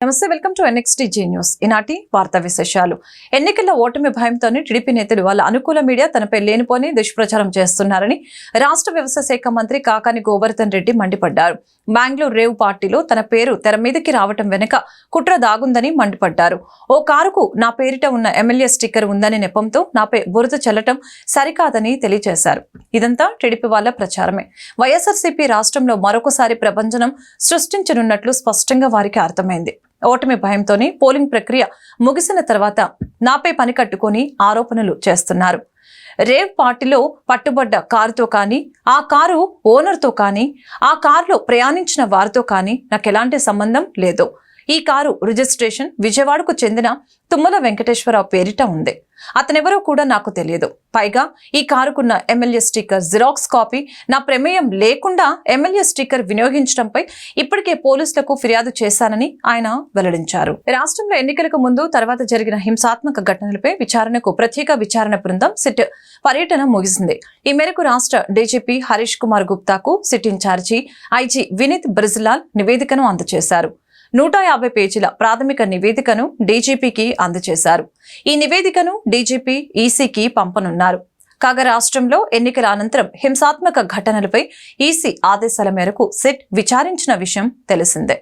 నమస్తే, welcome to NXTG news. ఈనాటి వార్తా విశేషాలు. ఎన్నికల ఓటమి భయంతోనే టీడీపీ నేతలు వాళ్ళ అనుకూల మీడియా తనపై లేనిపోని దుష్ప్రచారం చేస్తున్నారని రాష్ట్ర వ్యవసాయ శాఖ మంత్రి కాకాని గోవర్ధన్ రెడ్డి మండిపడ్డారు. బెంగళూరు రేవ్ పార్టీలో తన పేరు తెర మీదకి రావటం వెనుక కుట్ర దాగుందని మండిపడ్డారు. ఓ కారుకు నా పేరిట ఉన్న ఎమ్మెల్యే స్టిక్కర్ ఉందనే నెపంతో నాపై బురద చల్లటం సరికాదని తెలియజేశారు. ఇదంతా టీడీపీ వాళ్ళ ప్రచారమే. వైఎస్ఆర్సీపీ రాష్ట్రంలో మరొకసారి ప్రభంజనం సృష్టించనున్నట్లు స్పష్టంగా వారికి అర్థమైంది. ఓటమి భయంతోనే పోలింగ్ ప్రక్రియ ముగిసిన తర్వాత నాపై పని కట్టుకొని ఆరోపణలు చేస్తున్నారు. రేవ్ పార్టీలో పట్టుబడ్డ కారుతో కానీ, ఆ కారు ఓనర్తో కానీ, ఆ కారులో ప్రయాణించిన వారితో కానీ నాకు ఎలాంటి సంబంధం లేదు. ఈ కారు రిజిస్ట్రేషన్ విజయవాడకు చెందిన తుమ్మల వెంకటేశ్వరరావు పేరిట ఉంది. అతనెవరో కూడా నాకు తెలియదు. పైగా ఈ కారుకున్న ఎమ్మెల్యే స్టిక్కర్ జిరాక్స్ కాపీ నా ప్రమేయం లేకుండా ఎమ్మెల్యే స్టిక్కర్ వినియోగించడంపై ఇప్పటికే పోలీసులకు ఫిర్యాదు చేశానని ఆయన వెల్లడించారు. రాష్ట్రంలో ఎన్నికలకు ముందు తర్వాత జరిగిన హింసాత్మక ఘటనలపై విచారణకు ప్రత్యేక విచారణ బృందం సిట్ పర్యటన ముగిసింది. ఈ మేరకు రాష్ట్ర డీజీపీ హరీష్ కుమార్ గుప్తాకు సిట్ ఇన్ఛార్జి ఐజీ వినీత్ బ్రిజిలాల్ నివేదికను అందజేశారు. 150 పేజీల ప్రాథమిక నివేదికను డీజీపీకి అందజేశారు. ఈ నివేదికను డీజీపీ ఈసీకి పంపనున్నారు. కాగా రాష్ట్రంలో ఎన్నికల అనంతరం హింసాత్మక ఘటనలపై ఈసీ ఆదేశాల మేరకు సిట్ విచారించిన విషయం తెలిసిందే.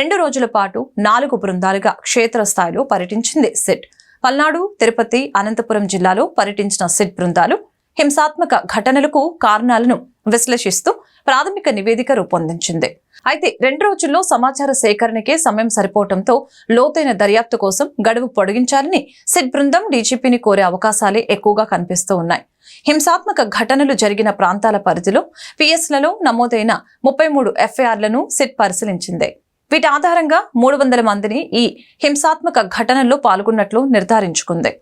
2 రోజుల పాటు 4 బృందాలుగా క్షేత్రస్థాయిలో పర్యటించింది సిట్. పల్నాడు, తిరుపతి, అనంతపురం జిల్లాలో పర్యటించిన సిట్ బృందాలు హింసాత్మక ఘటనలకు కారణాలను విశ్లేషిస్తూ ప్రాథమిక నివేదిక రూపొందించింది. అయితే 2 రోజుల్లో సమాచార సేకరణకే సమయం సరిపోవడంతో లోతైన దర్యాప్తు కోసం గడువు పొడిగించాలని సిట్ బృందం డీజీపీని కోరే అవకాశాలే ఎక్కువగా కనిపిస్తూ ఉన్నాయి. హింసాత్మక ఘటనలు జరిగిన ప్రాంతాల పరిధిలో పిఎస్లలో నమోదైన 33 ఎఫ్ఐఆర్లను సిట్ పరిశీలించింది. వీటి ఆధారంగా 300 మందిని ఈ హింసాత్మక ఘటనల్లో పాల్గొన్నట్లు నిర్ధారించుకుంది.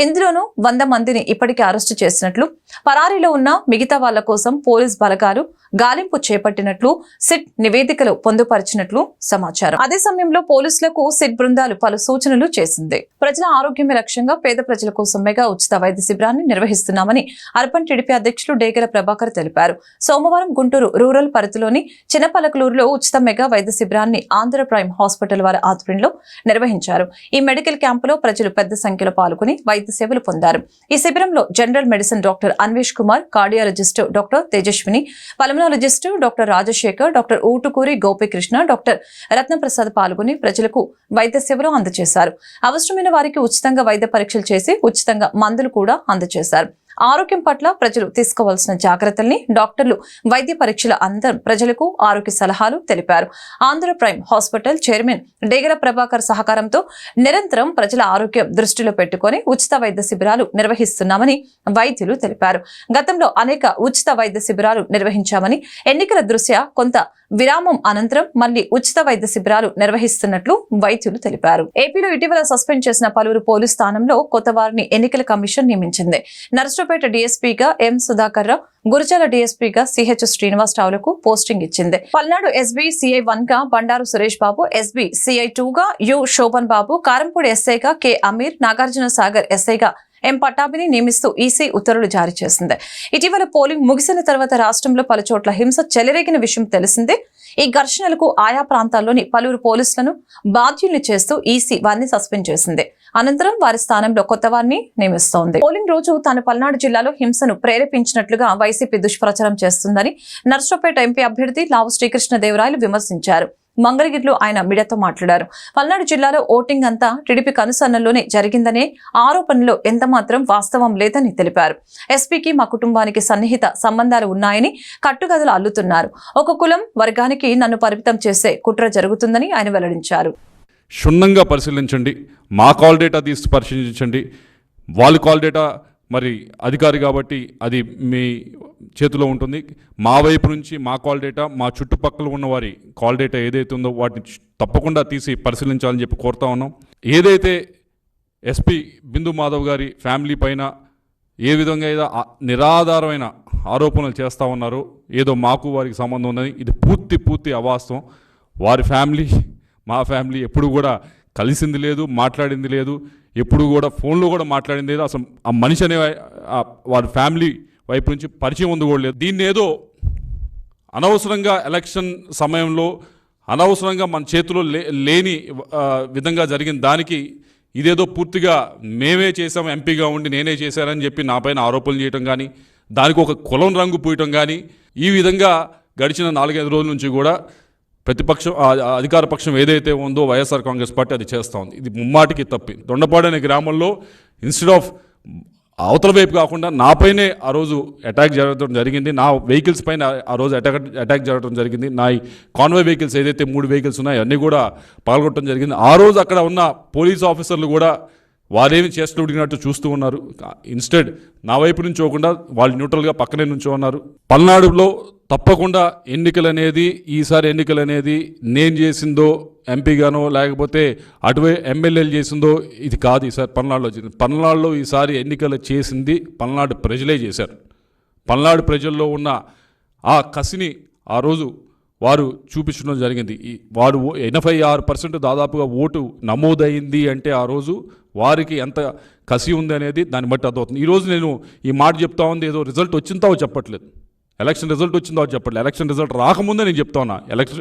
ఇందులోనూ 100 మందిని ఇప్పటికే అరెస్టు చేసినట్లు, పరారీలో ఉన్న మిగతా వాళ్ల కోసం పోలీస్ బలగాలు గాలింపు చేపట్టినట్లు సిట్ నివేదికలో పొందుపరిచినట్లు సమాచారం. అదే సమయంలో పోలీసులకు సిట్ బృందాలు పలు సూచనలు చేసింది. ప్రజల ఆరోగ్యమే లక్ష్యంగా పేద ప్రజల కోసం మెగా ఉచిత వైద్య శిబిరాన్ని నిర్వహిస్తున్నామని అర్బన్ టీడీపీ అధ్యక్షులు డేగల ప్రభాకర్ తెలిపారు. సోమవారం గుంటూరు రూరల్ పరిధిలోని చిన్నపలకలూరులో ఉచిత మెగా వైద్య శిబిరాన్ని ఆంధ్ర ప్రైమ్ హాస్పిటల్ వారి ఆధ్వర్యంలో నిర్వహించారు. ఈ మెడికల్ క్యాంపులో ప్రజలు పెద్ద సంఖ్యలో పాల్గొని వైద్య సేవలు పొందారు. ఈ శిబిరంలో general medicine doctor Anvesh Kumar, cardiologist doctor Tejaswini, pulmonologist doctor Rajasekhar, doctor Utukuri Gopikrishna, doctor Ratnaprasad పాల్గొని ప్రజలకు వైద్య సేవలు అందజేశారు. అవసరమైన వారికి ఉచితంగా వైద్య పరీక్షలు చేసి ఉచితంగా మందులు కూడా అందజేశారు. ఆరోగ్యం పట్ల ప్రజలు తీసుకోవాల్సిన జాగ్రత్తల్ని డాక్టర్లు వైద్య పరీక్షల అనంతరం ప్రజలకు ఆరోగ్య సలహాలు తెలిపారు. ఆంధ్ర ప్రైమ్ హాస్పిటల్ చైర్మన్ డేగల ప్రభాకర్ సహకారంతో నిరంతరం ప్రజల ఆరోగ్యం దృష్టిలో పెట్టుకుని ఉచిత వైద్య శిబిరాలు నిర్వహిస్తున్నామని వైద్యులు తెలిపారు. గతంలో అనేక ఉచిత వైద్య శిబిరాలు నిర్వహించామని, ఎన్నికల దృష్ట్యా కొంత విరామం అనంతరం మళ్లీ ఉచిత వైద్య శిబిరాలు నిర్వహిస్తున్నట్లు వైద్యులు తెలిపారు. ఏపీలో ఇటీవల సస్పెండ్ చేసిన పలువురు పోలీస్ స్థానంలో కొత్త వారిని ఎన్నికల కమిషన్ నియమించింది. నర్సరావుపేట డీఎస్పీగా ఎం సుధాకర్ రావు, గురజాల డీఎస్పీగా సిహెచ్ శ్రీనివాసరావులకు పోస్టింగ్ ఇచ్చింది. పల్నాడు ఎస్బీ సిఐ 1 గా బండారు సురేష్ బాబు, ఎస్బీ సిఐ 2 గా యు శోభన్ బాబు, కారంపూడి ఎస్ఐగా కె అమీర్, నాగార్జున సాగర్ ఎస్ఐగా ఎం పట్టాభిని నియమిస్తూ ఈసీ ఉత్తర్వులు జారీ చేసింది. ఇటీవల పోలింగ్ ముగిసిన తర్వాత రాష్ట్రంలో పలుచోట్ల హింస చెలరేగిన విషయం తెలిసిందే. ఈ ఘర్షణలకు ఆయా ప్రాంతాల్లోని పలువురు పోలీసులను బాధ్యుల్ని చేస్తూ ఈసీ వారిని సస్పెండ్ చేసింది. అనంతరం వారి స్థానంలో కొత్త వారిని నియమిస్తోంది. పోలింగ్ రోజు తాను పల్నాడు జిల్లాలో హింసను ప్రేరేపించినట్లుగా వైసీపీ దుష్ప్రచారం చేస్తుందని నర్సరావుపేట ఎంపీ అభ్యర్థి లావు శ్రీకృష్ణదేవరాయలు విమర్శించారు. మంగళగిరిలో ఆయన మీడియాతో మాట్లాడారు. పల్నాడు జిల్లాలో ఓటింగ్ అంతా టీడీపీ కనుసన్నల్లోనే జరిగిందనే ఆరోపణలో ఎంతమాత్రం వాస్తవం లేదని తెలిపారు. ఎస్పీకి మా కుటుంబానికి సన్నిహిత సంబంధాలు ఉన్నాయని కట్టుకథలు అల్లుతున్నారు. ఒక కులం వర్గానికి నన్ను పరిమితం చేసే కుట్ర జరుగుతుందని ఆయన వెల్లడించారు. క్షుణ్ణంగా పరిశీలించండి, మా కాల్ డేటా తీసి పరిశీలించండి. వాళ్ళ కాల్ డేటా మరి అధికారి కాబట్టి అది మీ చేతిలో ఉంటుంది. మా వైపు నుంచి మా కాల్ డేటా, మా చుట్టుపక్కల ఉన్న వారి కాల్ డేటా ఏదైతే ఉందో వాటిని తప్పకుండా తీసి పరిశీలించాలని చెప్పి కోరుతా ఉన్నాం. ఏదైతే ఎస్పీ బిందు మాధవ్ గారి ఫ్యామిలీ పైన ఏ విధంగా ఏదో నిరాధారమైన ఆరోపణలు చేస్తూ ఉన్నారో, ఏదో మాకు వారికి సంబంధం ఉందని, ఇది పూర్తి అవాస్తవం. వారి ఫ్యామిలీ మా ఫ్యామిలీ ఎప్పుడు కూడా కలిసింది లేదు, మాట్లాడింది లేదు, ఎప్పుడు కూడా ఫోన్లో కూడా మాట్లాడింది లేదు. అసలు ఆ మనిషి అనే వారి ఫ్యామిలీ వైపు నుంచి పరిచయం ఉంది కూడా లేదు. దీన్ని ఏదో అనవసరంగా ఎలక్షన్ సమయంలో అనవసరంగా మన చేతిలో లేని విధంగా జరిగిన దానికి ఇదేదో పూర్తిగా మేమే చేసాం, ఎంపీగా ఉండి నేనే చేశానని చెప్పి నా పైన ఆరోపణలు చేయటం కానీ, దానికి ఒక కులం రంగు పూయటం కానీ, ఈ విధంగా గడిచిన 4-5 రోజుల నుంచి కూడా ప్రతిపక్షం అధికార పక్షం ఏదైతే ఉందో వైఎస్ఆర్ కాంగ్రెస్ పార్టీ అది చేస్తూ ఉంది. ఇది ముమ్మాటికి తప్పి. దొండపాడు అనే గ్రామంలో ఇన్స్టెడ్ ఆఫ్ అవతల వైపు కాకుండా నాపైనే ఆ రోజు అటాక్ జరగడం జరిగింది. నా వెహికల్స్ పైన ఆ రోజు అటాక్ జరగడం జరిగింది. నా కాన్వాయ్ వెహికల్స్ ఏదైతే 3 వెహికల్స్ ఉన్నాయో అన్నీ కూడా పగలగొట్టడం జరిగింది. ఆ రోజు అక్కడ ఉన్న పోలీస్ ఆఫీసర్లు కూడా వారేమి చేస్తూ ఉడిగినట్టు చూస్తూ ఉన్నారు. ఇన్స్టెడ్ నా వైపు నుంచి పోకుండా వాళ్ళు న్యూట్రల్గా పక్కనే నుంచో ఉన్నారు. పల్నాడులో తప్పకుండా ఈసారి ఎన్నికలు అనేది నేను చేసిందో ఎంపీగానో లేకపోతే అటువై ఎమ్మెల్యేలు చేసిందో ఇది కాదు. ఈసారి పల్నాడులో ఈసారి ఎన్నికలు చేసింది పల్నాడు ప్రజలే చేశారు. పల్నాడు ప్రజల్లో ఉన్న ఆ కసిని ఆ రోజు వారు చూపించడం జరిగింది. వారు 86% దాదాపుగా ఓటు నమోదైంది అంటే ఆ రోజు వారికి ఎంత కసి ఉంది అనేది దాన్ని బట్టి అర్థమవుతుంది. ఈరోజు నేను ఈ మాట చెప్తా ఉంది ఏదో రిజల్ట్ వచ్చిందో చెప్పట్లేదు, ఎలక్షన్ రిజల్ట్ వచ్చిందో చెప్పట్లేదు. ఎలక్షన్ రిజల్ట్ రాకముందే నేను చెప్తా ఉన్నా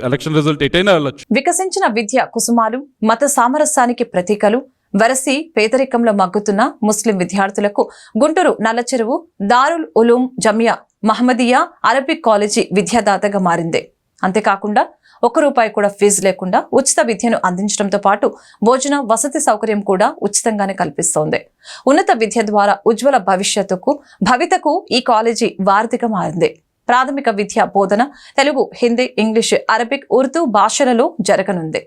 ఎలక్షన్ రిజల్ట్ ఎటైనా వెళ్ళొచ్చు. వికసించిన విద్య కుసుమాలు, మత సామరస్యానికి ప్రతీకలు, వరసి పేదరికంలో మగ్గుతున్న ముస్లిం విద్యార్థులకు గుంటూరు నల్లచెరువు దారుల్ ఉలూం జమియా మహమ్మదియా అరబిక్ కాలేజీ విద్యాదాతగా మారింది. అంతేకాకుండా ₹1 కూడా ఫీజు లేకుండా ఉచిత విద్యను అందించడంతో పాటు భోజన వసతి సౌకర్యం కూడా ఉచితంగానే కల్పిస్తోంది. ఉన్నత విద్య ద్వారా ఉజ్వల భవితకు ఈ కాలేజీ వారధిగా మారింది. ప్రాథమిక విద్యా బోధన తెలుగు, హిందీ, ఇంగ్లీష్, అరబిక్, ఉర్దూ భాషలలో జరగనుంది.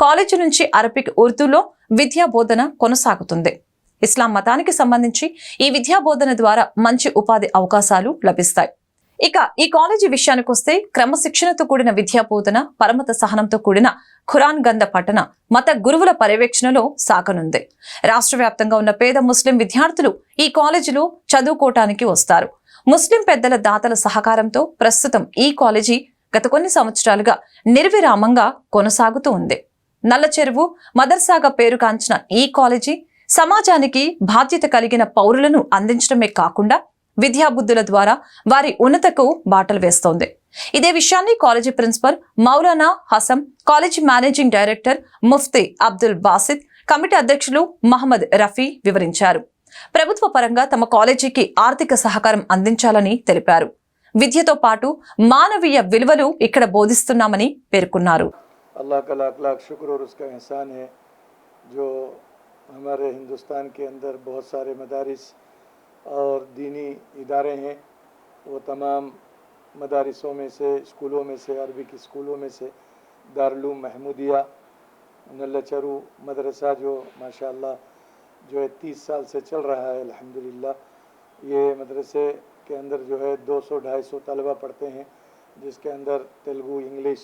కాలేజీ నుంచి అరబిక్, ఉర్దూలో విద్యా బోధన కొనసాగుతుంది. ఇస్లాం మతానికి సంబంధించి ఈ విద్యా బోధన ద్వారా మంచి ఉపాధి అవకాశాలు లభిస్తాయి. ఇక ఈ కాలేజీ విషయానికి వస్తే క్రమశిక్షణతో కూడిన విద్యా బోధన, పరమత సహనంతో కూడిన ఖురాన్ గంధ పఠన మత గురువుల పర్యవేక్షణలో సాగనుంది. రాష్ట్ర వ్యాప్తంగా ఉన్న పేద ముస్లిం విద్యార్థులు ఈ కాలేజీలో చదువుకోవటానికి వస్తారు. ముస్లిం పెద్దల దాతల సహకారంతో ప్రస్తుతం ఈ కాలేజీ గత కొన్ని సంవత్సరాలుగా నిర్విరామంగా కొనసాగుతూ ఉంది. నల్లచెరువు మదర్సాగా పేరుగాంచిన ఈ కాలేజీ సమాజానికి బాధ్యత కలిగిన పౌరులను అందించడమే కాకుండా విద్యాబుద్ధుల ద్వారా వారి ఉన్నతకు బాటలు వేస్తోంది. ఇదే విషయాన్ని college principal Maulana Hasan, college managing director Mufti Abdul Basid, committee అధ్యక్షులు మహమ్మద్ రఫీ వివరించారు. ప్రభుత్వ పరంగా తమ కాలేజీకి ఆర్థిక సహకారం అందించాలని తెలిపారు. విద్యతో పాటు మానవీయ విలువలు ఇక్కడ బోధిస్తున్నామని పేర్కొన్నారు. और दीनी इदारे हैं, वो तमाम मदारिसों में से, स्कूलों में से, अरबी की स्कूलों में से दारुल महमूदिया नल्लचरू मदरसा जो माशाअल्लाह जो है 30 साल से चल रहा है अल्हम्दुलिल्लाह। ये मदरसे के अंदर जो है 200-250 तलबा पढ़ते हैं, जिसके अंदर तेलुगु, इंग्लिश,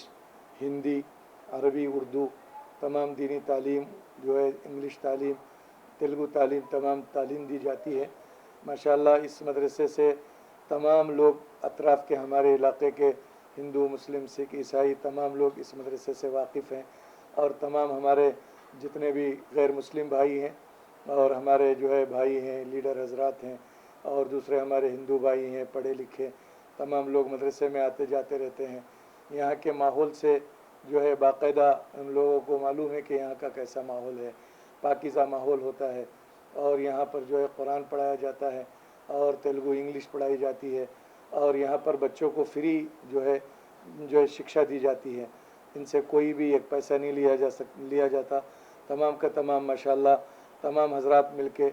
हिंदी, अरबी, उर्दू तमाम दीनी तालीम जो है, इंग्लिश तालीम, तेलुगु तालीम, तमाम तालीम दी जाती है माशाअल्लाह। इस मदरसे से तमाम लोग अतराफ़ के हमारे इलाके के हिंदू, मुस्लिम, सिख, ईसाई तमाम लोग इस मदरसे से वाकिफ़ हैं, और तमाम हमारे जितने भी गैर मुस्लिम भाई हैं और हमारे जो है भाई हैं, लीडर हजरात हैं, और दूसरे हमारे हिंदू भाई हैं पढ़े लिखे, तमाम लोग मदरसे में आते जाते रहते हैं। यहाँ के माहौल से जो है बाकायदा हम लोगों को मालूम है कि यहाँ का कैसा माहौल है, पाकीज़ा माहौल होता है, और यहाँ पर जो है कुरान पढ़ाया जाता है और तेलुगु इंग्लिश पढ़ाई जाती है, और यहाँ पर बच्चों को फ्री जो है शिक्षा दी जाती है। इनसे कोई भी एक पैसा नहीं लिया जाता। तमाम का तमाम माशाल्लाह तमाम हजरात मिलके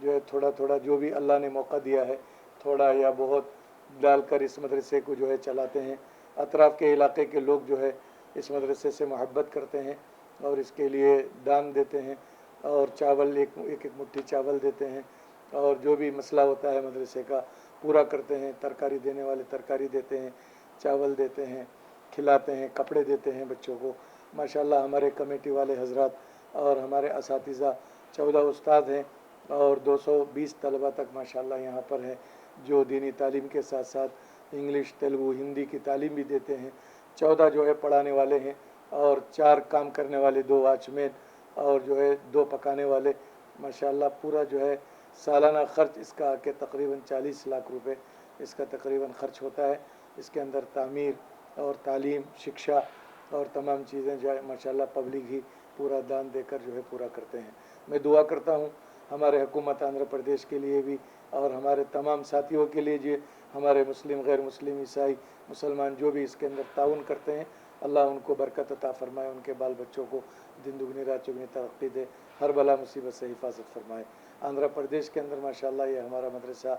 जो है थोड़ा थोड़ा जो भी अल्लाह ने मौका दिया है, थोड़ा या बहुत डालकर इस मदरसे को जो है चलाते हैं। अतराफ़ के इलाके के लोग जो है इस मदरसे से मोहब्बत करते हैं और इसके लिए दान देते हैं, और चावल एक मुट्ठी चावल देते हैं, और जो भी मसला होता है मदरसे का पूरा करते हैं। तरकारी देने वाले तरकारी देते हैं, चावल देते हैं, खिलाते हैं, कपड़े देते हैं बच्चों को माशाल्लाह। हमारे कमेटी वाले हजरात और हमारे असातिज़ा 14 उस्ताद हैं और 220 तलबा तक माशाल्लाह यहाँ पर हैं, जो दीनी तालीम के साथ साथ इंग्लिश, तेलुगु, हिंदी की तालीम भी देते हैं। 14 जो है पढ़ाने वाले हैं, और 4 काम करने वाले, 2 वॉचमैन और जो है 2 पकाने वाले माशाल्लाह। पूरा जो है सालाना ख़र्च इसका के तकरीबन 40 लाख रुपए इसका तकरीबन ख़र्च होता है। इसके अंदर तामीर और तालीम, शिक्षा और तमाम चीज़ें जो है माशाल्लाह पब्लिक ही पूरा दान देकर जो है पूरा करते हैं। मैं दुआ करता हूँ हमारे हुकूमत आंध्र प्रदेश के लिए भी और हमारे तमाम साथियों के लिए जो हमारे मुस्लिम गैर मुस्लिम ईसाई मुसलमान जो भी इसके अंदर ताउन करते हैं, अल्लाह उनको बरकत अता फरमाए, उनके बाल बच्चों को दिन दुगनी रात चुगनी तरक्की दे, हर बला मुसीबत से हिफाजत फरमाए। आंध्र प्रदेश के अंदर माशाल्लाह ये हमारा मदरसा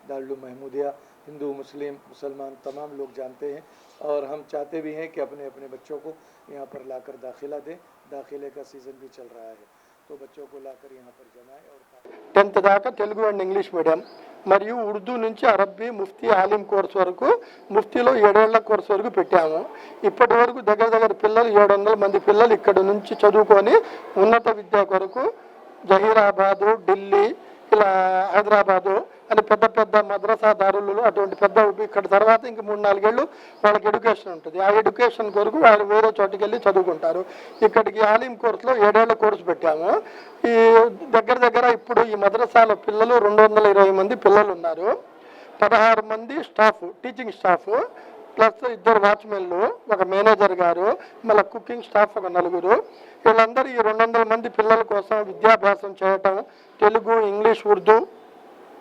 दारुल महमूदिया हिंदू मुस्लिम मुसलमान तमाम लोग जानते हैं और हम चाहते भी हैं कि अपने अपने बच्चों को यहाँ पर लाकर दाखिला दें। दाखिले का सीज़न भी चल रहा है, तो बच्चों को लाकर यहाँ पर जमाएं और 10th దాకా తెలుగు అండ్ ఇంగ్లీష్ మీడియం మరియు ఉర్దూ నుంచి అరబ్బీ ముఫ్తీ ఆలిం కోర్స్ వరకు, ముఫ్తీలో 7 ఏళ్ల కోర్స్ వరకు పెట్టాము. ఇప్పటి వరకు దగ్గర పిల్లలు 700 మంది పిల్లలు ఇక్కడ నుంచి చదువుకొని ఉన్నత విద్య కొరకు జహీరాబాదు, ఢిల్లీ, ఇలా హైదరాబాదు అని పెద్ద పెద్ద మద్రసా దారులు అటువంటి పెద్ద ఇక్కడ తర్వాత ఇంక 3-4 ఏళ్ళు వాళ్ళకి ఎడ్యుకేషన్ ఉంటుంది. ఆ ఎడ్యుకేషన్ కొరకు వాళ్ళు వేరే చోటుకి వెళ్ళి చదువుకుంటారు. ఇక్కడికి ఆలిం కోర్సులో 7 ఏళ్ల కోర్సు పెట్టాము. ఈ దగ్గర ఇప్పుడు ఈ మద్రసాలో పిల్లలు 220 మంది పిల్లలు ఉన్నారు. 16 మంది స్టాఫ్, టీచింగ్ స్టాఫ్, ప్లస్ 2 వాచ్మెన్లు, ఒక మేనేజర్ గారు, మళ్ళీ కుకింగ్ స్టాఫ్ ఒక 4. వీళ్ళందరూ ఈ 200 మంది పిల్లల కోసం విద్యాభ్యాసం చేయటం, తెలుగు, ఇంగ్లీష్, ఉర్దూ.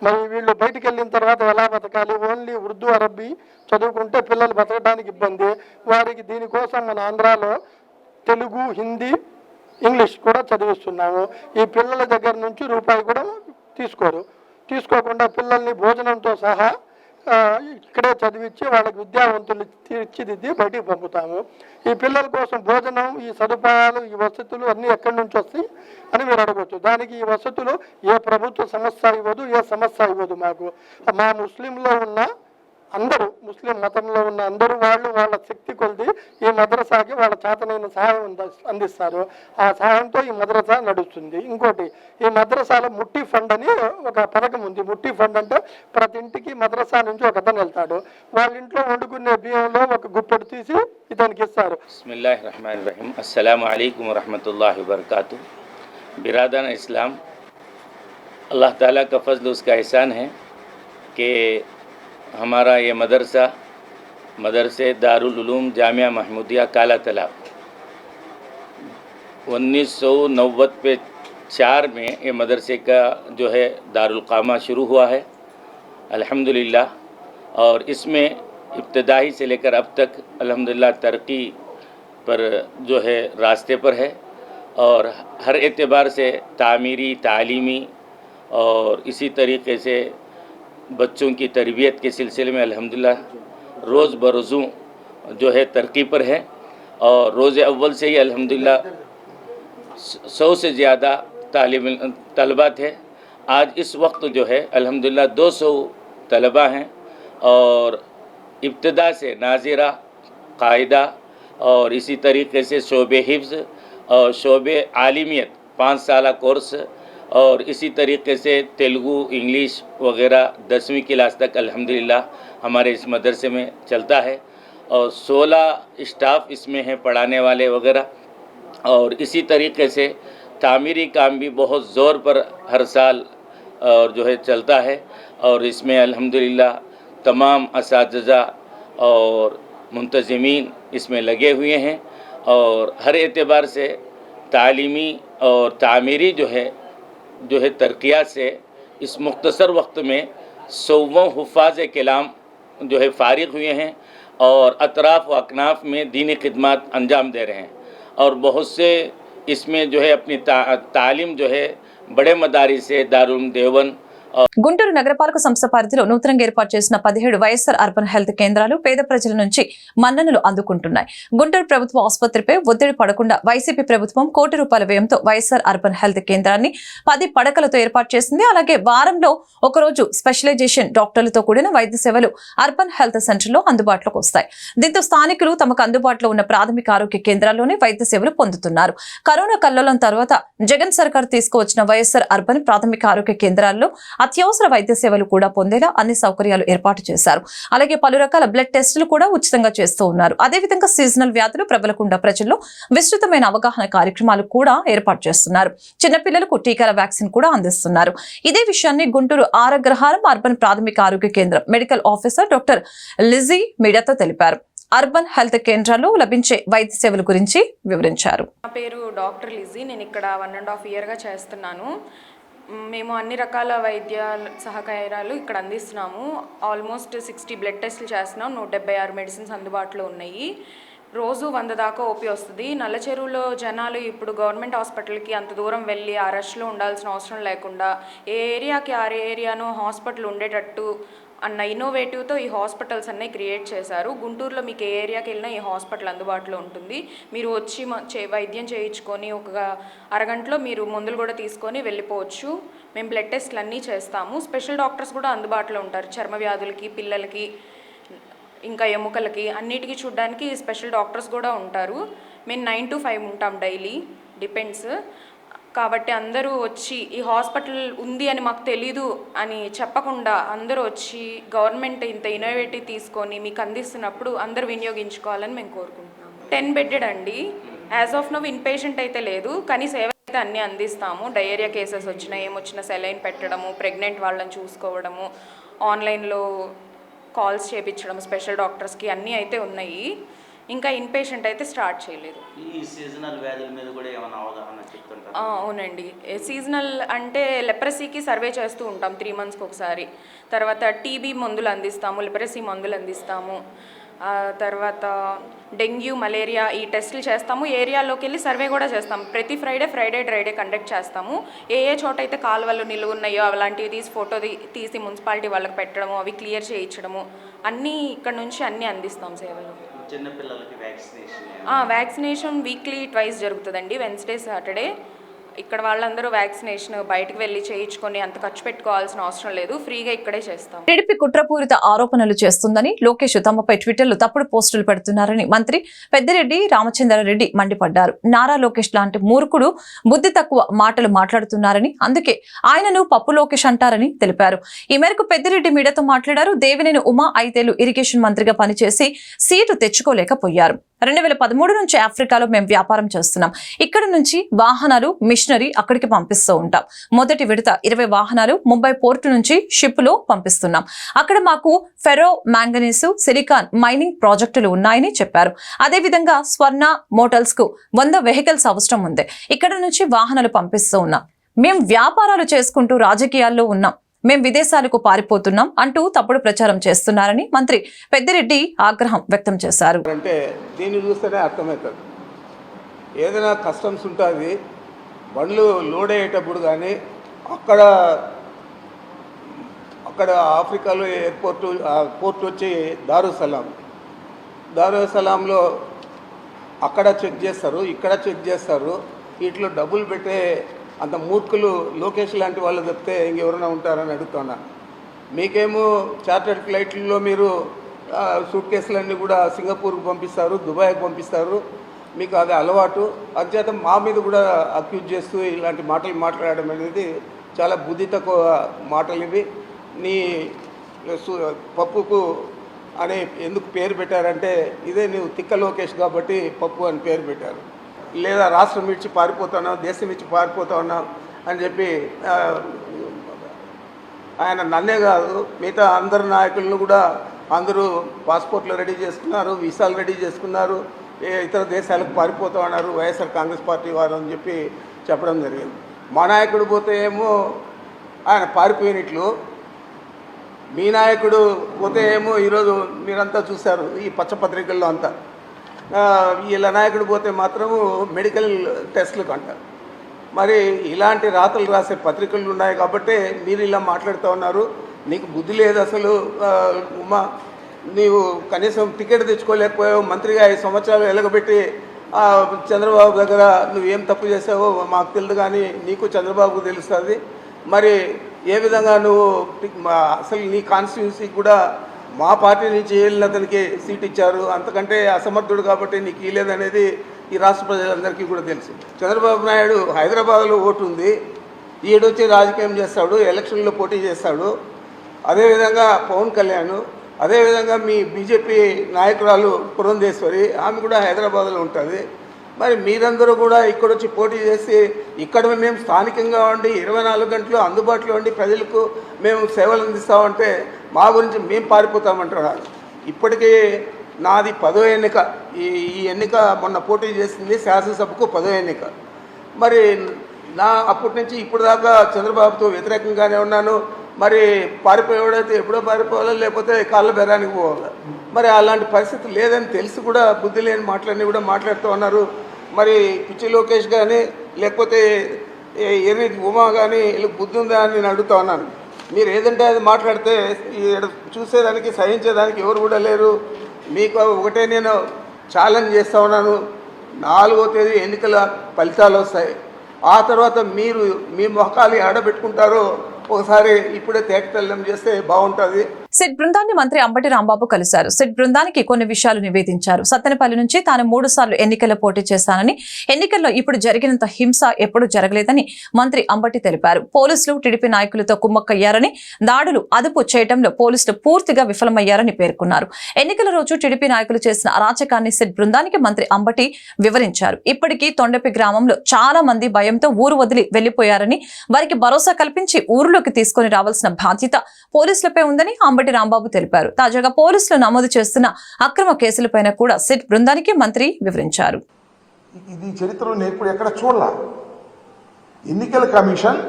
మరి వీళ్ళు బయటికి వెళ్ళిన తర్వాత ఎలా బతకాలి, ఓన్లీ ఉర్దూ అరబ్బీ చదువుకుంటే పిల్లలు బతకడానికి ఇబ్బంది. వారికి దీనికోసం మన ఆంధ్రాలో తెలుగు, హిందీ, ఇంగ్లీష్ కూడా చదివిస్తున్నాము. ఈ పిల్లల దగ్గర నుంచి రూపాయి కూడా తీసుకోకుండా పిల్లల్ని భోజనంతో సహా ఇక్కడే చదివించి వాళ్ళకి విద్యావంతులు తీర్చిదిద్ది బయటికి పంపుతాము. ఈ పిల్లల కోసం భోజనం, ఈ సదుపాయాలు, ఈ వసతులు అన్నీ ఎక్కడి నుంచి వస్తాయి అని మీరు అడగవచ్చు. దానికి ఈ వసతులు ఏ ప్రభుత్వ సంస్థ ఇవ్వదు, ఏ సంస్థ ఇవ్వదు. మాకు మా ముస్లింలో ఉన్న అందరూ, ముస్లిం మతంలో ఉన్న అందరూ వాళ్ళ శక్తి కొలిది ఈ మద్రసాకి వాళ్ళ చేతనైన సహాయం అందిస్తారు. ఆ సహాయంతో ఈ మద్రసా నడుస్తుంది. ఇంకోటి, ఈ మద్రసాలో ముట్టి ఫండ్ అని ఒక పథకం ఉంది. ముట్టి ఫండ్ అంటే ప్రతి ఇంటికి మద్రసా నుంచి ఒక అతను వెళ్తాడు. వాళ్ళ ఇంట్లో వండుకునే బియ్యంలో ఒక గుప్పెడు తీసి ఇతనికి ఇస్తారు. बिस्मिल्लाहिर रहमानिर रहीम। अस्सलामु अलैकुम वरहमतुल्लाहि वबरकातुहू। बिरादरान इस्लाम, अल्लाह ताला का फजल उसका एहसान है कि हमारा ये मदरसे दारुल उलूम जामिया महमूदिया काला तालाब 1994 में ये मदरसे का जो है दारुल क़ामा शुरू हुआ है अल्हम्दुलिल्लाह। और इसमें इब्तदाई से लेकर अब तक अल्हम्दुलिल्लाह तरक्की पर जो है रास्ते पर है और हर एतबार से तामीरी, तालीमी और इसी तरीके से बच्चों की तरबियत के सिलसिले में अल्हम्दुलिल्लाह रोज़ बरोज़ जो है तरक्की पर है। और रोज़ अव्वल से ही अल्हम्दुलिल्लाह 100 से ज़्यादा तलबा थे। आज इस वक्त जो है अल्हम्दुलिल्लाह 200 तलबा हैं और इब्तदा से नाज़िरा, कायदा और इसी तरीके से शोबे हिफ्ज़ और शोबे आलिमियत 5 साल कोर्स और इसी तरीके से तेलुगु, इंग्लिश वगैरह 10वीं क्लास तक अल्हम्दुलिल्लाह हमारे इस मदरसे में चलता है। और 16 स्टाफ इसमें हैं पढ़ाने वाले वगैरह। और इसी तरीके से तामीरी काम भी बहुत ज़ोर पर हर साल और जो है चलता है। और इसमें अल्हम्दुलिल्लाह तमाम असातिज़ा और मुंतज़िमीन इसमें लगे हुए हैं और हर एतबार से तालीमी और तामीरी जो है तरक्यात से इस मुख्तसर वक्त में 100 हुफ़ाज़ कलाम जो है फ़ारिग हुए हैं और अतराफ़ व अकनाफ़ में दीनी खिदमत अंजाम दे रहे हैं। और बहुत से इसमें जो है अपनी तालीम जो है बड़े मदारिस से दारुल देवबंद। గుంటూరు నగరపాలక సంస్థ పరిధిలో నూతనంగా ఏర్పాటు చేసిన 17 వైఎస్ఆర్ అర్బన్ హెల్త్ కేంద్రాలు పేద ప్రజల నుంచి మన్ననలు అందుకుంటున్నాయి. గుంటూరు ప్రభుత్వ ఆసుపత్రిపై ఒత్తిడి పడకుండా వైసీపీ ప్రభుత్వం ₹1 కోటి వ్యయంతో వైఎస్ఆర్ అర్బన్ హెల్త్ కేంద్రాన్ని 10 పడకలతో ఏర్పాటు చేసింది. అలాగే వారంలో ఒకరోజు స్పెషలైజేషన్ డాక్టర్లతో కూడిన వైద్య సేవలు అర్బన్ హెల్త్ సెంటర్లో అందుబాటులోకి వస్తాయి. దీంతో స్థానికులు తమకు అందుబాటులో ఉన్న ప్రాథమిక ఆరోగ్య కేంద్రాల్లోనే వైద్య సేవలు పొందుతున్నారు. కరోనా కల్లోలం తర్వాత జగన్ సర్కార్ తీసుకువచ్చిన వైఎస్ఆర్ అర్బన్ ప్రాథమిక ఆరోగ్య కేంద్రాల్లో అత్యవసర వైద్య సేవలు కూడా పొందేలా అన్ని సౌకర్యాలు ఏర్పాటు చేశారు. అలాగే పలు రకాల బ్లడ్ టెస్టులు కూడా ఉచితంగా చేస్తూ ఉన్నారు. అదేవిధంగా సీజనల్ వ్యాధులు ప్రబలకుండా ప్రజల్లో విస్తృతమైన అవగాహన కార్యక్రమాలు కూడా ఏర్పాటు చేస్తున్నారు. చిన్నపిల్లలకు టీకాల వ్యాక్సిన్ కూడా అందిస్తున్నారు. ఇదే విషయాన్ని గుంటూరు ఆరగ్రహారం అర్బన్ ప్రాథమిక ఆరోగ్య కేంద్రం మెడికల్ ఆఫీసర్ డాక్టర్ లిజీ మీడియాతో తెలిపారు. అర్బన్ హెల్త్ కేంద్రాల్లో లభించే వైద్య సేవల గురించి వివరించారు. నా పేరు డాక్టర్ లిజీ. నేను ఇక్కడ 1.5 ఇయర్గా చేస్తున్నాను. మేము అన్ని రకాల వైద్య సహకారాలు ఇక్కడ అందిస్తున్నాము. ఆల్మోస్ట్ 60 బ్లడ్ టెస్టులు చేస్తున్నాం. 176 మెడిసిన్స్ అందుబాటులో ఉన్నాయి. రోజు 100 దాకా ఓపీ వస్తుంది. నల్ల చెరువులో జనాలు ఇప్పుడు గవర్నమెంట్ హాస్పిటల్కి అంత దూరం వెళ్ళి ఆ రష్లో ఉండాల్సిన అవసరం లేకుండా ఏ ఏరియాకి ఆ ఏరియాను హాస్పిటల్ ఉండేటట్టు అన్న ఇన్నోవేటివ్తో ఈ హాస్పిటల్స్ అన్నీ క్రియేట్ చేశారు. గుంటూరులో మీకు ఏ ఏరియాకి వెళ్ళినా ఈ హాస్పిటల్ అందుబాటులో ఉంటుంది. మీరు వచ్చి వైద్యం చేయించుకొని ఒక అరగంటలో మీరు మందులు కూడా తీసుకొని వెళ్ళిపోవచ్చు. మేము బ్లడ్ టెస్ట్లు అన్నీ చేస్తాము. స్పెషల్ డాక్టర్స్ కూడా అందుబాటులో ఉంటారు. చర్మ వ్యాధులకి, పిల్లలకి, ఇంకా ఎముకలకి అన్నిటికీ చూడడానికి స్పెషల్ డాక్టర్స్ కూడా ఉంటారు. మేము 9 to 5 ఉంటాం డైలీ, డిపెండ్స్. కాబట్టి అందరూ వచ్చి ఈ హాస్పిటల్ ఉంది అని మాకు తెలీదు అని చెప్పకుండా అందరూ వచ్చి గవర్నమెంట్ ఇంత ఇన్నోవేటివ్ తీసుకొని మీకు అందిస్తున్నప్పుడు అందరూ వినియోగించుకోవాలని మేము కోరుకుంటున్నాము. 10 బెడ్డెడ్ అండి. As of now in patient అయితే లేదు, కానీ సేవ అయితే అన్నీ అందిస్తాము. డయేరియా కేసెస్ వచ్చినా ఏమొచ్చినా సెలైన్ పెట్టడము, ప్రెగ్నెంట్ వాళ్ళని చూసుకోవడము, ఆన్లైన్లో కాల్స్ చేయించడం స్పెషల్ డాక్టర్స్కి అన్నీ అయితే ఉన్నాయి. ఇంకా ఇన్ పేషెంట్ అయితే స్టార్ట్ చేయలేదు. ఈ సీజనల్ వ్యాధుల మీద కూడా ఏమైనా అవగాహన చెప్తుంటారు? అవునండి. సీజనల్ అంటే లెప్రసీకి సర్వే చేస్తూ ఉంటాం 3 monthsకి ఒకసారి. తర్వాత టీబీ మందులు అందిస్తాము, లెప్రసీ మందులు అందిస్తాము. తర్వాత డెంగ్యూ, మలేరియా ఈ టెస్టులు చేస్తాము. ఏరియాలోకి వెళ్ళి సర్వే కూడా చేస్తాము. ప్రతి ఫ్రైడే డ్రై డే కండక్ట్ చేస్తాము. ఏ చోట అయితే కాలువలు నిలువ ఉన్నాయో అలాంటివి తీసి ఫోటో తీసి మున్సిపాలిటీ వాళ్ళకి పెట్టడము, అవి క్లియర్ చేయించడము, అన్నీ ఇక్కడ నుంచి అన్నీ అందిస్తాం సేవలు. చిన్నపిల్లలకి వ్యాక్సినేషన్ వీక్లీ 2 జరుగుతుందండి, వెన్స్డే, సాటర్డే. ఇక్కడ వాళ్ళందరూ వ్యాక్సినేషన్ బయటకు వెళ్ళి చేయించుకొని అంత ఖర్చు పెట్టుకోవాల్సిన అవసరం లేదు, ఫ్రీగా ఇక్కడే చేస్తాం. టీడీపీ కుట్రపూరిత ఆరోపణలు చేస్తుందని లోకేష్ తమపై ట్విట్టర్లో తప్పుడు పోస్టులు పెడుతున్నారని మంత్రి పెద్దిరెడ్డి రామచంద్రారెడ్డి మండిపడ్డారు. నారా లోకేష్ లాంటి మూర్ఖుడు బుద్ధి తక్కువ మాటలు మాట్లాడుతున్నారని, అందుకే ఆయనను పప్పు లోకేష్ అంటారని తెలిపారు. ఈ మేరకు పెద్దిరెడ్డి మీడియాతో మాట్లాడారు. దేవినేని ఉమా 5 ఏళ్లు ఇరిగేషన్ మంత్రిగా పనిచేసి సీటు తెచ్చుకోలేకపోయారు. 2013 నుంచి ఆఫ్రికాలో మేము వ్యాపారం చేస్తున్నాం. ఇక్కడ నుంచి వాహనాలు, మిషనరీ అక్కడికి పంపిస్తూ ఉంటాం. మొదటి విడత 20 వాహనాలు ముంబై పోర్టు నుంచి షిప్ లో పంపిస్తున్నాం. అక్కడ మాకు ఫెరో మ్యాంగనీసు, సిలికాన్ మైనింగ్ ప్రాజెక్టులు ఉన్నాయని చెప్పారు. అదేవిధంగా స్వర్ణ మోటార్స్ కు 100 వెహికల్స్ అవసరం ఉంది. ఇక్కడ నుంచి వాహనాలు పంపిస్తూ ఉన్నాం. మేము వ్యాపారాలు చేసుకుంటూ రాజకీయాల్లో ఉన్నాం. మేం విదేశాలకు పారిపోతున్నాం అంటూ తప్పుడు ప్రచారం చేస్తున్నారని మంత్రి పెద్దిరెడ్డి ఆగ్రహం వ్యక్తం చేశారు. అంటే దీన్ని చూస్తేనే అర్థమవుతుంది. ఏదైనా కస్టమ్స్ ఉంటుంది, బండ్లు లోడ్ అయ్యేటప్పుడు కానీ అక్కడ ఆఫ్రికాలో పోర్ట్ వచ్చి దారుసలాంలో అక్కడ చెక్ చేస్తారు, ఇక్కడ చెక్ చేస్తారు. వీటిలో డబ్బులు పెట్టే అంత మూర్ఖులు లోకేష్ లాంటి వాళ్ళు చెప్తే ఇంకెవరైనా ఉంటారని అడుగుతున్నా. మీకేమో చార్టర్డ్ ఫ్లైట్లలో మీరు సూట్ కేసులన్నీ కూడా సింగపూర్కి పంపిస్తారు, దుబాయ్కి పంపిస్తారు. మీకు అది అలవాటు. అంచేత మా మీద కూడా అక్యూజ్ చేస్తూ ఇలాంటి మాటలు మాట్లాడడం అనేది చాలా బుద్ధి తక్కువ మాటలు ఇవి. నీ పప్పుకు అని ఎందుకు పేరు పెట్టారంటే ఇదే నువ్వు తిక్క లోకేష్ కాబట్టి పప్పు అని పేరు పెట్టారు. లేదా రాష్ట్రం విడిచి పారిపోతున్నావు, దేశం విడిచి పారిపోతున్నావు అని చెప్పి ఆయన నన్నే కాదు మిగతా అందరు నాయకులను కూడా అందరూ పాస్పోర్ట్లు రెడీ చేసుకున్నారు, వీసాలు రెడీ చేసుకున్నారు, ఇతర దేశాలకు పారిపోతా ఉన్నారు వైఎస్ఆర్ కాంగ్రెస్ పార్టీ వారు అని చెప్పి చెప్పడం జరిగింది. మా నాయకుడు పోతే ఏమో ఆయన పారిపోయినట్లు, మీ నాయకుడు పోతే ఏమో ఈరోజు మీరంతా చూశారు ఈ పచ్చపత్రికల్లో అంతా. వీళ్ళ నాయకుడు పోతే మాత్రము మెడికల్ టెస్టులకు అంటారు. మరి ఇలాంటి రాతలు రాసే పత్రికలు ఉన్నాయి కాబట్టి మీరు ఇలా మాట్లాడుతూ ఉన్నారు. నీకు బుద్ధి లేదు అసలు. ఉమా, నీవు కనీసం టికెట్ తెచ్చుకోలేకపోయావు. మంత్రిగా 5 సంవత్సరాలు ఎలగబెట్టి చంద్రబాబు దగ్గర నువ్వేం తప్పు చేసావో మాకు తెలియదు, కానీ నీకు చంద్రబాబుకు తెలుస్తుంది. మరి ఏ విధంగా నువ్వు అసలు నీ కాన్స్టిట్యున్సీకి కూడా మా పార్టీ నుంచి వెళ్ళిన అతనికి సీట్ ఇచ్చారు, అంతకంటే అసమర్థుడు కాబట్టి నీకు ఇవ్వలేదనేది ఈ రాష్ట్ర ప్రజలందరికీ కూడా తెలుసు. చంద్రబాబు నాయుడు హైదరాబాద్లో ఓటు ఉంది, ఈడొచ్చి రాజకీయం చేస్తాడు, ఎలక్షన్లో పోటీ చేస్తాడు. అదేవిధంగా పవన్ కళ్యాణ్, అదేవిధంగా మీ బీజేపీ నాయకురాలు పురంధేశ్వరి, ఆమె కూడా హైదరాబాద్లో ఉంటుంది. మరి మీరందరూ కూడా ఇక్కడొచ్చి పోటీ చేసి ఇక్కడ మేము స్థానికంగా ఉండి 24 గంటలు అందుబాటులో ఉండి ప్రజలకు మేము సేవలు అందిస్తామంటే మా గురించి మేము పారిపోతామంటున్నారు. ఇప్పటికీ నాది 10వ ఎన్నిక. ఈ ఎన్నిక మొన్న పోటీ చేసింది శాసనసభకు 10వ ఎన్నిక. మరి నా అప్పటి నుంచి ఇప్పుడు దాకా చంద్రబాబుతో వ్యతిరేకంగానే ఉన్నాను. మరి పారిపోయేవాడైతే ఎప్పుడో పారిపోవాలా, లేకపోతే కాళ్ళ బెరానికి పోవాలా. మరి అలాంటి పరిస్థితి లేదని తెలిసి కూడా బుద్ధి లేని మాటలన్నీ కూడా మాట్లాడుతూ ఉన్నారు. మరి పిచ్చి లోకేష్ కానీ లేకపోతే ఎర్రి ఉమా కానీ వీళ్ళకి బుద్ధి ఉందా అని నేను అడుగుతా ఉన్నాను. మీరు ఏదంటే అది మాట్లాడితే చూసేదానికి సహించేదానికి ఎవరు కూడా లేరు. మీకు ఒకటే నేను ఛాలెంజ్ చేస్తూ ఉన్నాను. 4వ తేదీ ఎన్నికల ఫలితాలు వస్తాయి. ఆ తర్వాత మీరు మీ మొహకాలు ఆడబెట్టుకుంటారో ఒకసారి ఇప్పుడే తేటతెల్లం చేస్తే బాగుంటుంది. సిట్ బృందాన్ని మంత్రి అంబటి రాంబాబు కలిశారు. సిట్ బృందానికి కొన్ని విషయాలు నివేదించారు. సత్తెనపల్లి నుంచి తాను 3 సార్లు ఎన్నికల్లో పోటీ చేస్తానని, ఎన్నికల్లో ఇప్పుడు జరిగినంత హింస ఎప్పుడూ జరగలేదని మంత్రి అంబటి తెలిపారు. పోలీసులు టీడీపీ నాయకులతో కుమ్మక్కయ్యారని, దాడులు అదుపు చేయడంలో పోలీసులు పూర్తిగా విఫలమయ్యారని పేర్కొన్నారు. ఎన్నికల రోజు టీడీపీ నాయకులు చేసిన అరాచకాన్ని సిట్ బృందానికి మంత్రి అంబటి వివరించారు. ఇప్పటికీ తొండపి గ్రామంలో చాలా మంది భయంతో ఊరు వదిలి వెళ్లిపోయారని, వారికి భరోసా కల్పించి ఊరిలోకి తీసుకుని రావాల్సిన బాధ్యత పోలీసులపై ఉందని అంబటి రాంబాబు తెలిపారు. తాజాగా పోలీసులు నమోదు చేస్తున్న అక్రమ కేసులపైన కూడా సిట్ బృందానికి మంత్రి వివరించారు. ఇది చరిత్రలో ఎప్పుడు ఎక్కడ చూడాల. ఎన్నికల కమిషన్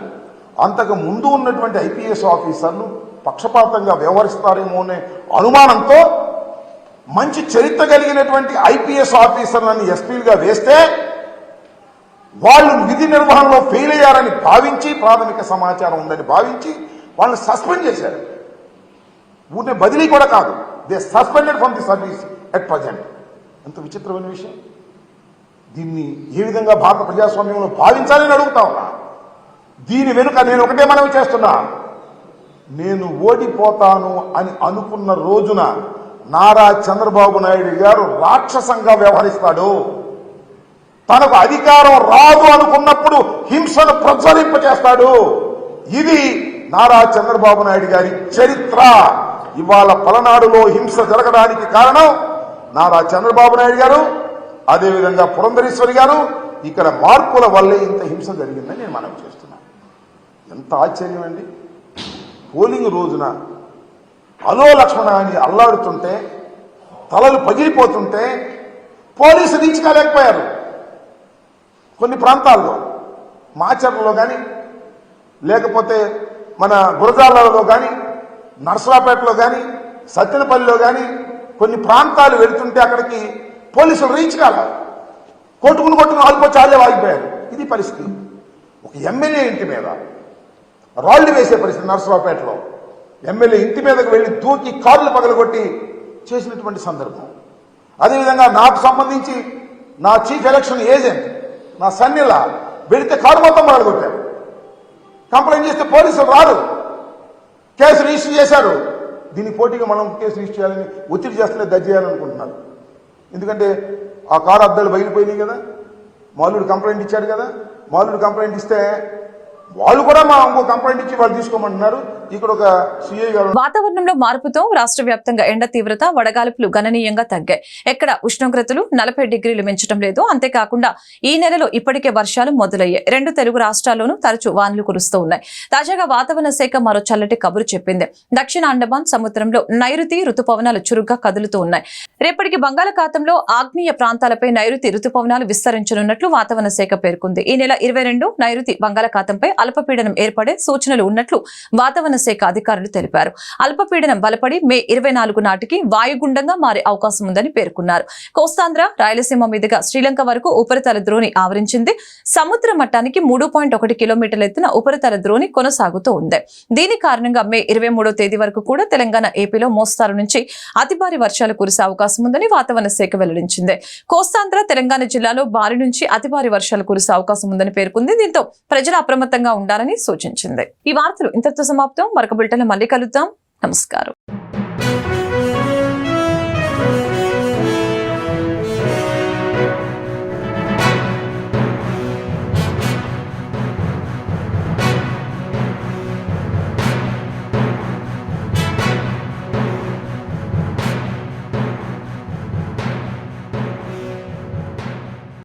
అంతకు ముందు ఉన్నటువంటి ఐపీఎస్ ఆఫీసర్లు పక్షపాతంగా వ్యవహరిస్తారేమో అనే అనుమానంతో మంచి చరిత్ర కలిగినటువంటి ఐపీఎస్ ఆఫీసర్లను ఎస్పీలుగా వేస్తే వాళ్ళు విధి నిర్వహణలో ఫెయిల్ అయ్యారని భావించి, ప్రాథమిక సమాచారం ఉందని భావించి వాళ్ళని సస్పెండ్ చేశారు. ఊరినే బదిలీ కూడా కాదు, they suspended from the service at present. ఎంత విచిత్రమైన విషయం. దీన్ని ఏ విధంగా భారత ప్రజాస్వామ్యంలో భావించాలని అడుగుతా ఉన్నా. దీని వెనుక నేను ఒకటే మనవి చేస్తున్నా. నేను ఓడిపోతాను అని అనుకున్న రోజున నారా చంద్రబాబు నాయుడు గారు రాక్షసంగా వ్యవహరిస్తాడు. తనకు అధికారం రాదు అనుకున్నప్పుడు హింసను ప్రజ్వలింపచేస్తాడు. ఇది నారా చంద్రబాబు నాయుడు గారి చరిత్ర. ఇవాళ పలనాడులో హింస జరగడానికి కారణం నారా చంద్రబాబు నాయుడు గారు, అదేవిధంగా పురంధరేశ్వరి గారు. ఇక్కడ మార్పుల వల్లే ఇంత హింస జరిగిందని నేను మనవి చేస్తున్నాను. ఎంత ఆశ్చర్యం అండి. పోలింగ్ రోజున అలో లక్ష్మణ అని అల్లాడుతుంటే, తలలు పగిలిపోతుంటే పోలీసులు దించుకోలేకపోయారు. కొన్ని ప్రాంతాల్లో మాచర్లలో కానీ, లేకపోతే మన గురజాలలో కానీ, నర్సరాపేటలో కానీ, సత్తెనపల్లిలో కానీ కొన్ని ప్రాంతాలు వెళుతుంటే అక్కడికి పోలీసులు రీచ్ కాల, కొట్టుకుని ఆగిపోయి చాలే ఆగిపోయారు. ఇది పరిస్థితి. ఒక ఎమ్మెల్యే ఇంటి మీద రాళ్లు వేసే పరిస్థితి. నర్సరాపేటలో ఎమ్మెల్యే ఇంటి మీదకు వెళ్ళి దూకి కార్లు పగలగొట్టి చేసినటువంటి సందర్భం. అదేవిధంగా నాకు సంబంధించి నా చీఫ్ ఎలక్షన్ ఏజెంట్ నా సన్నిలా వెళితే కారు మొత్తం పగలగొట్టారు. కంప్లైంట్ చేస్తే పోలీసులు రారు, కేసు రిజిస్టర్ చేశారు. దీనికి పోటీగా మనం కేసు రిజిస్టర్ చేయాలని ఒత్తిడి చేస్తలే దర్జీ చేయాలనుకుంటున్నారు. ఎందుకంటే ఆ కారు అద్దాలు బయలుపోయినాయి కదా, మాలుడు కంప్లైంట్ ఇచ్చాడు కదా. మాలుడు కంప్లైంట్ ఇస్తే వాళ్ళు కూడా మా ఇంకో కంప్లైంట్ ఇచ్చి వాళ్ళు తీసుకోమంటున్నారు. ఇక్కడ ఒక సిఐ గారు. వాతావరణంలో మార్పుతో రాష్ట్ర వ్యాప్తంగా ఎండ తీవ్రత, వడగాల్పులు గణనీయంగా తగ్గాయి. ఎక్కడ ఉష్ణోగ్రతలు 40 డిగ్రీలు మించడం లేదు. అంతేకాకుండా ఈ నెలలో ఇప్పటికే వర్షాలు మొదలయ్యాయి. 2 తెలుగు రాష్ట్రాల్లోనూ తరచూ వానలు కురుస్తూ ఉన్నాయి. తాజాగా వాతావరణ శాఖ మరో చల్లటి కబురు చెప్పింది. దక్షిణ అండమాన్ సముద్రంలో నైరుతి రుతుపవనాలు చురుగ్గా కదులుతూ ఉన్నాయి. రేపటికి బంగాళాఖాతంలో ఆగ్నేయ ప్రాంతాలపై నైరుతి రుతుపవనాలు విస్తరించనున్నట్లు వాతావరణ శాఖ పేర్కొంది. ఈ నెల 22 నైరుతి బంగాళాఖాతంపై అల్పపీడనం ఏర్పడే సూచనలు ఉన్నట్లు వాతావరణ శాఖ అధికారులు తెలిపారు. అల్పపీడనం బలపడి మే 24 నాటికి వాయుగుండంగా మారే అవకాశం ఉందని పేర్కొన్నారు. కోస్తాంధ్ర, రాయలసీమ మీదుగా శ్రీలంక వరకు ఉపరితల ద్రోణి ఆవరించింది. సముద్ర మట్టానికి 3.1 కిలోమీటర్ల ఎత్తున ఉపరితల ద్రోణి కొనసాగుతూ ఉంది. దీని కారణంగా మే 23వ తేదీ వరకు కూడా తెలంగాణ, ఏపీలో మోస్తారు నుంచి అతి భారీ వర్షాలు కురిసే అవకాశం ఉందని వాతావరణ శాఖ వెల్లడించింది. కోస్తాంధ్ర, తెలంగాణ జిల్లాలో భారీ నుంచి అతి భారీ వర్షాలు కురిసే అవకాశం ఉందని పేర్కొంది. దీంతో ప్రజలు అప్రమత్తంగా ఉండాలని సూచించింది. ఈ వార్తలు ఇంతటితో సమాప్తం. మరొక బులెటిన్లో మళ్ళీ కలుద్దాం. నమస్కారం.